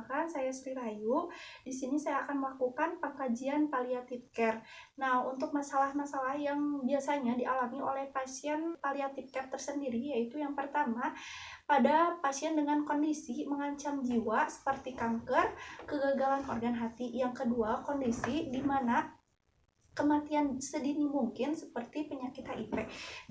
Perkenalkan, saya Sri Rayu. Di sini saya akan melakukan pengkajian palliative care. Nah, untuk masalah-masalah yang biasanya dialami oleh pasien palliative care tersendiri, yaitu yang pertama, pada pasien dengan kondisi mengancam jiwa seperti kanker, kegagalan organ hati. Yang kedua, kondisi di mana kematian sedini mungkin seperti penyakit HIV.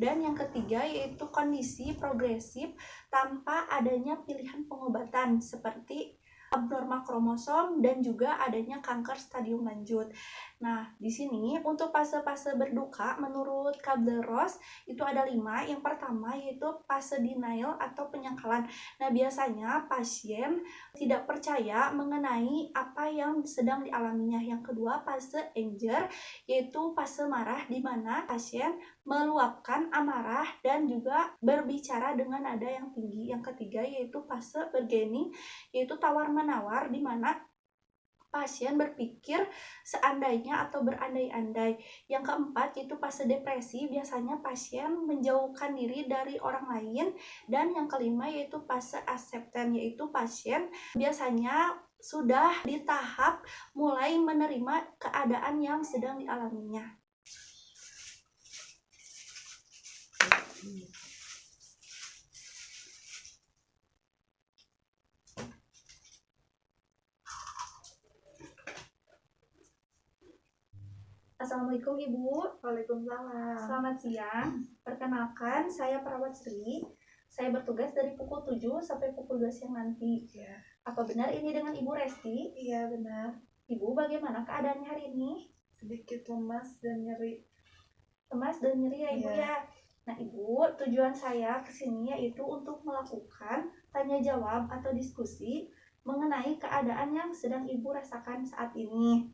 Dan yang ketiga yaitu kondisi progresif tanpa adanya pilihan pengobatan seperti abnormal kromosom dan juga adanya kanker stadium lanjut. Nah, di sini untuk fase-fase berduka menurut Kubler-Ross itu ada 5. Yang pertama yaitu fase denial atau penyangkalan. Nah, biasanya pasien tidak percaya mengenai apa yang sedang dialaminya. Yang kedua, fase anger, yaitu fase marah di mana pasien meluapkan amarah dan juga berbicara dengan nada yang tinggi. Yang ketiga yaitu fase bargaining, yaitu tawar-menawar di mana pasien berpikir seandainya atau berandai-andai. Yang keempat yaitu fase depresi, biasanya pasien menjauhkan diri dari orang lain. Dan yang kelima yaitu fase acceptance, yaitu pasien biasanya sudah di tahap mulai menerima keadaan yang sedang dialaminya. Assalamualaikum Ibu. Waalaikumsalam. Selamat siang. Perkenalkan, saya perawat Sri. Saya bertugas dari pukul 7 sampai pukul 2 siang nanti. Ya. Apa benar ini dengan Ibu Resti? Iya benar. Ibu, bagaimana keadaannya hari ini? Sedikit lemas dan nyeri. Lemas dan nyeri ya Ibu Iya. ya? Nah Ibu, tujuan saya kesini yaitu untuk melakukan tanya jawab atau diskusi mengenai keadaan yang sedang Ibu rasakan saat ini.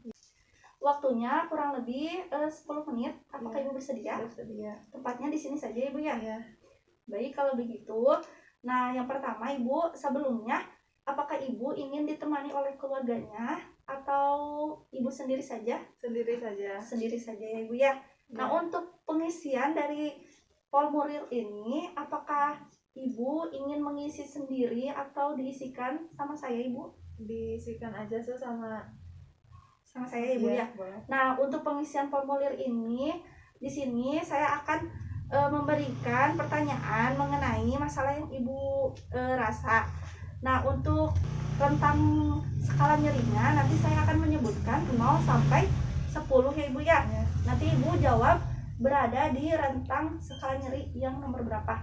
Waktunya kurang lebih 10 menit. Apakah Iya. Ibu bersedia? Bersedia. Tempatnya di sini saja Ibu ya? Iya. Baik, kalau begitu. Nah, yang pertama Ibu, sebelumnya apakah Ibu ingin ditemani oleh keluarganya atau Ibu sendiri saja? Sendiri saja. Sendiri saja ya Ibu ya. Nah, untuk pengisian dari formulir ini, apakah Ibu ingin mengisi sendiri atau diisikan sama saya Ibu? Diisikan aja sama saya Ibu ya. boleh. Nah, untuk pengisian formulir ini di sini saya akan memberikan pertanyaan mengenai masalah yang Ibu rasa. Nah, untuk rentang skala nyerinya nanti saya akan menyebutkan 0 sampai 10 ya Ibu ya. Ya. Nanti Ibu jawab berada di rentang skala nyeri yang nomor berapa.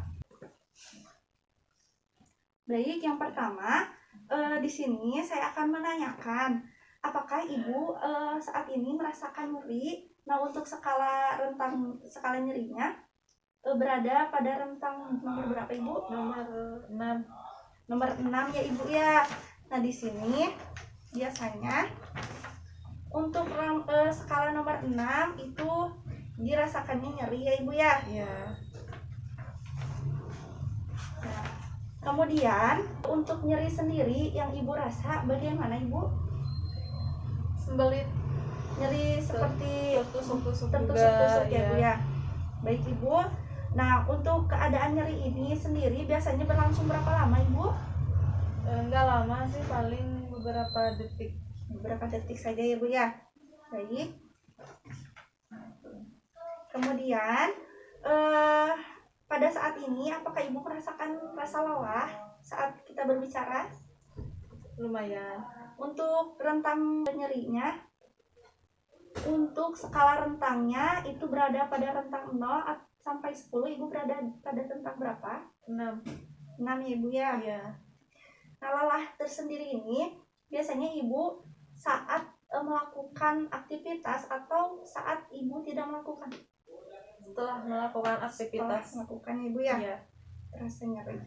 Baik, yang pertama di sini saya akan menanyakan apakah Ibu saat ini merasakan nyeri. Nah, untuk rentang skala nyerinya berada pada rentang nomor berapa Ibu? Nomor 6. Nomor 6 ya Ibu ya. Nah, di sini biasanya untuk skala nomor 6 itu dirasakannya nyeri ya Ibu ya. Iya. Nah, kemudian untuk nyeri sendiri yang Ibu rasa bagaimana Ibu? Sembelit, Nyeri seperti tertusuk-tusuk tertusuk-tusuk juga, ya Bu ya. Baik Ibu. Nah, untuk keadaan nyeri ini sendiri biasanya berlangsung berapa lama Ibu? Enggak lama sih, paling beberapa detik. Beberapa detik saja ya Bu ya. Baik. Kemudian pada saat ini apakah Ibu merasakan rasa lelah saat kita berbicara? Lumayan. Untuk rentang nyerinya, untuk skala rentangnya itu berada pada rentang 0 sampai 10. Ibu berada pada rentang berapa? 6. 6 ya Ibu ya. Iya. Nah, lelah tersendiri ini biasanya Ibu saat melakukan aktivitas atau saat Ibu tidak melakukan? Setelah melakukan aktivitas. Setelah melakukan Ibu ya. Iya. Terasa nyeri.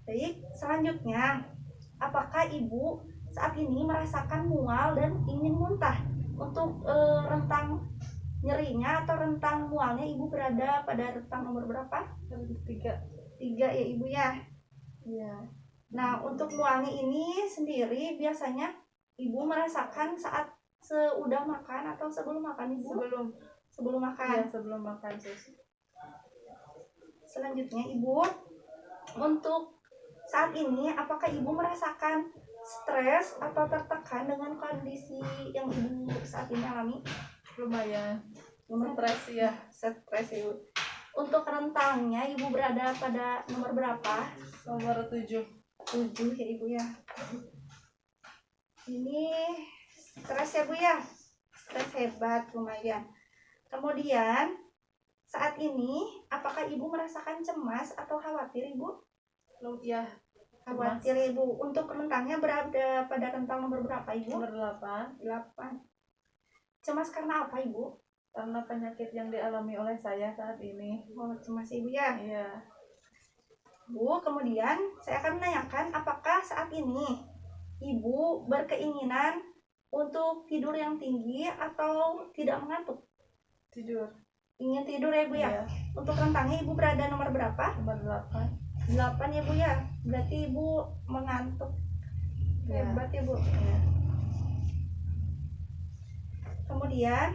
Baik, selanjutnya apakah Ibu saat ini merasakan mual dan ingin muntah? Untuk rentang nyerinya atau rentang mualnya Ibu berada pada rentang nomor berapa? 3. 3 ya Ibu ya. Iya. Nah, untuk mualnya ini sendiri biasanya Ibu merasakan saat seudah makan atau sebelum makan Ibu? Sebelum makan. Iya, sebelum makan sus. Selanjutnya Ibu, untuk saat ini apakah Ibu merasakan stres atau tertekan dengan kondisi yang ibu saat ini alami? Lumayan Lumayan. stres ya. Stres ibu. Untuk rentangnya ibu berada pada nomor berapa? Nomor 7. 7 ya ibu ya. Ini stres ya bu ya, stres hebat lumayan. Kemudian saat ini apakah ibu merasakan cemas atau khawatir ibu? Ya, Khawatir ibu. Untuk rentangnya berada pada rentang nomor berapa ibu? nomor 8. 8. Cemas karena apa ibu? Karena penyakit yang dialami oleh saya saat ini. Oh, cemas ibu ya. Iya. Bu, kemudian saya akan menanyakan apakah saat ini ibu berkeinginan untuk tidur yang tinggi atau tidak mengantuk? Tidur. Ingin tidur ya bu ya? Iya. Untuk rentangnya ibu berada nomor berapa? Nomor 8. 8 ya bu ya. Berarti ibu mengantuk. Iya. Hebat ya bu. Iya. Kemudian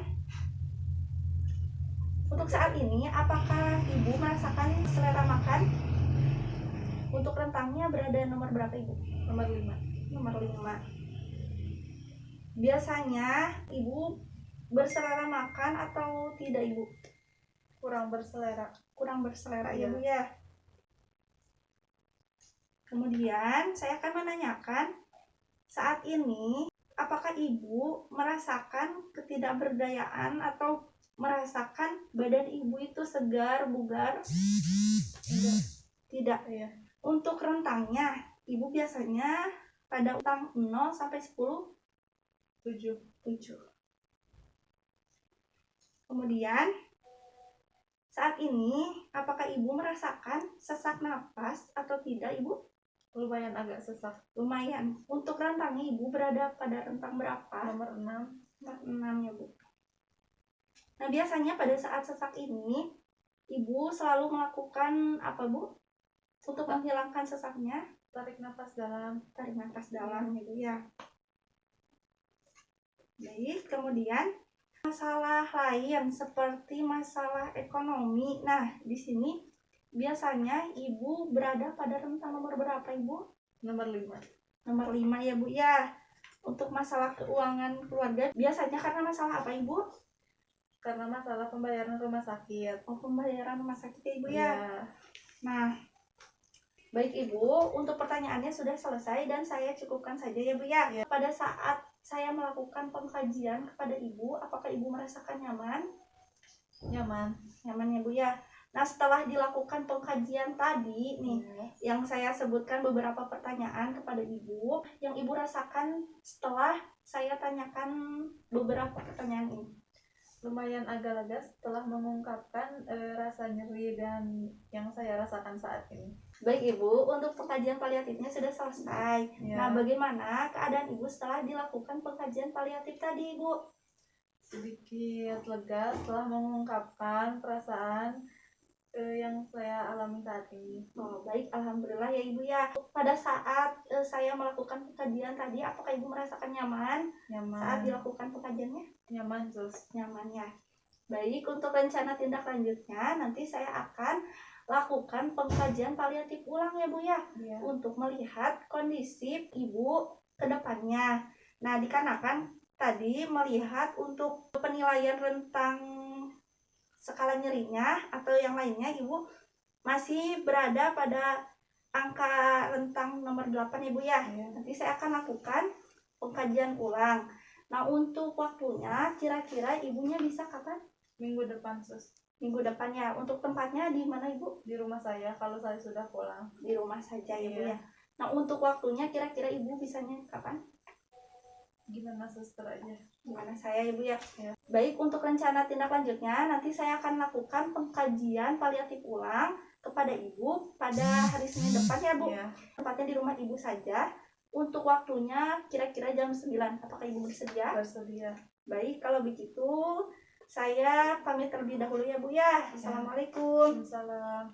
untuk saat ini apakah ibu merasakan selera makan? Untuk rentangnya berada nomor berapa ibu? Nomor 5. Nomor 5. Biasanya ibu berselera makan atau tidak ibu? Kurang berselera. Kurang berselera Iya. ya bu ya. Kemudian saya akan menanyakan saat ini apakah ibu merasakan ketidakberdayaan atau merasakan badan ibu itu segar, bugar? Enggak. Tidak. Iya. Untuk rentangnya ibu biasanya pada rentang 0 sampai 10? 7. 7. Kemudian saat ini apakah ibu merasakan sesak napas atau tidak ibu? Lumayan agak sesak. Lumayan. Untuk rentangnya ibu berada pada rentang berapa? Nomor 6. Nomor 6 ya bu. Nah biasanya pada saat sesak ini ibu selalu melakukan apa bu? Untuk menghilangkan sesaknya? Tarik nafas dalam. Tarik nafas dalam ya bu ya. Baik, kemudian masalah lain seperti masalah ekonomi. Nah, di sini biasanya ibu berada pada rentang nomor berapa ibu? Nomor 5. Nomor 5 ya bu ya. Untuk masalah keuangan keluarga biasanya karena masalah apa ibu? Karena masalah pembayaran rumah sakit. Oh, pembayaran rumah sakit ya ibu ya. Iya. Nah, baik ibu, untuk pertanyaannya sudah selesai dan saya cukupkan saja ya bu ya. Ya. Pada saat saya melakukan pengkajian kepada ibu, apakah ibu merasakan nyaman? Nyaman. Nyaman ya bu ya. Nah setelah dilakukan pengkajian tadi nih, yang saya sebutkan beberapa pertanyaan kepada ibu, yang ibu rasakan setelah saya tanyakan beberapa pertanyaan ini. Lumayan agak lega setelah mengungkapkan rasa nyeri dan yang saya rasakan saat ini. Baik ibu, untuk pengkajian paliatifnya sudah selesai. Ya. Nah bagaimana keadaan ibu setelah dilakukan pengkajian paliatif tadi ibu? Sedikit lega setelah mengungkapkan perasaan yang saya alami saat ini. Oh baik, alhamdulillah ya ibu ya. Pada saat saya melakukan pengkajian tadi, apakah ibu merasakan nyaman Nyaman. saat dilakukan pengkajiannya? Nyaman terus. Nyamannya. Baik, untuk rencana tindak lanjutnya nanti saya akan lakukan pengkajian paliatif ulang ya bu ya, Ya. untuk melihat kondisi ibu ke depannya. Nah dikarenakan tadi melihat untuk penilaian rentang skala nyerinya atau yang lainnya ibu masih berada pada angka rentang nomor 8 ya bu ya. Ya. Nanti saya akan lakukan pengkajian ulang. Nah untuk waktunya kira-kira ibunya bisa kapan? Minggu depan sus. Minggu depannya. Untuk tempatnya di mana ibu? Di rumah saya kalau saya sudah pulang. Di rumah saja ya bu Iya. ya. Nah untuk waktunya kira-kira ibu bisanya kapan? Gimana suster aja. Gimana saya ya bu ya? Ya. Baik, untuk rencana tindak lanjutnya nanti saya akan lakukan pengkajian paliatif ulang kepada ibu pada hari Senin depan ya bu. Ya. Tempatnya di rumah ibu saja. Untuk waktunya kira-kira jam 9. Apakah ibu bersedia? Bersedia. Baik, kalau begitu saya pamit terlebih dahulu ya bu ya. Assalamualaikum. Salam.